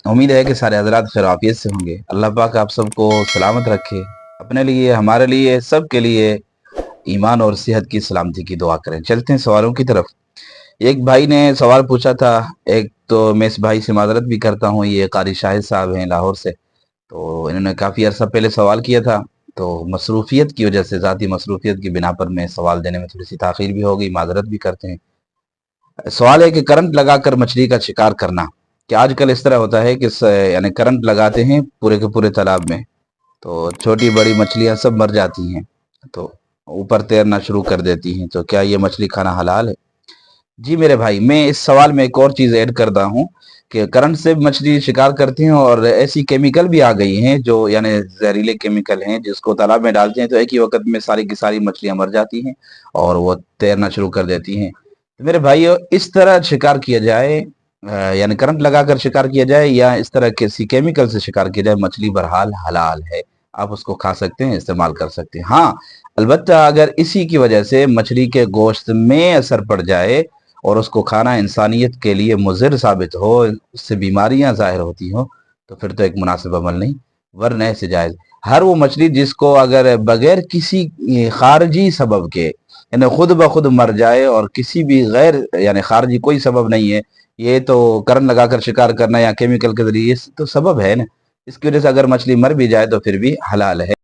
امید ہے کہ سارے حضرات خیر عافیت سے ہوں گے۔ اللہ پاک آپ سب کو سلامت رکھے، اپنے لیے، ہمارے لیے، سب کے لیے ایمان اور صحت کی سلامتی کی دعا کریں۔ چلتے ہیں سوالوں کی طرف۔ ایک بھائی نے سوال پوچھا تھا، ایک تو میں اس بھائی سے معذرت بھی کرتا ہوں، یہ قاری شاہد صاحب ہیں لاہور سے، تو انہوں نے کافی عرصہ پہلے سوال کیا تھا، تو مصروفیت کی وجہ سے، ذاتی مصروفیت کی بنا پر میں سوال دینے میں تھوڑی سی تاخیر بھی ہو گئی، معذرت بھی کرتے ہیں۔ سوال ہے کہ کرنٹ لگا کر مچھلی کا شکار کرنا، کہ آج کل اس طرح ہوتا ہے کہ یعنی کرنٹ لگاتے ہیں پورے کے پورے تالاب میں، تو چھوٹی بڑی مچھلیاں سب مر جاتی ہیں، تو اوپر تیرنا شروع کر دیتی ہیں، تو کیا یہ مچھلی کھانا حلال ہے؟ جی میرے بھائی، میں اس سوال میں ایک اور چیز ایڈ کرتا ہوں کہ کرنٹ سے مچھلی شکار کرتی ہیں، اور ایسی کیمیکل بھی آ گئی ہیں جو یعنی زہریلے کیمیکل ہیں، جس کو تالاب میں ڈالتے ہیں تو ایک ہی وقت میں ساری کی ساری مچھلیاں مر جاتی ہیں اور وہ تیرنا شروع کر دیتی ہیں۔ میرے بھائیو، اس طرح شکار کیا جائے، یعنی کرنٹ لگا کر شکار کیا جائے یا اس طرح کسی کیمیکل سے شکار کیا جائے، مچھلی بہرحال حلال ہے، آپ اس کو کھا سکتے ہیں، استعمال کر سکتے ہیں۔ ہاں البتہ اگر اسی کی وجہ سے مچھلی کے گوشت میں اثر پڑ جائے اور اس کو کھانا انسانیت کے لیے مضر ثابت ہو، اس سے بیماریاں ظاہر ہوتی ہوں، تو پھر تو ایک مناسب عمل نہیں، ورنہ سے جائز۔ ہر وہ مچھلی جس کو اگر بغیر کسی خارجی سبب کے یعنی خود بخود مر جائے اور کسی بھی غیر یعنی خارجی کوئی سبب نہیں ہے، یہ تو کرن لگا کر شکار کرنا یا کیمیکل کے ذریعے تو سبب ہے نا، اس کی وجہ سے اگر مچھلی مر بھی جائے تو پھر بھی حلال ہے۔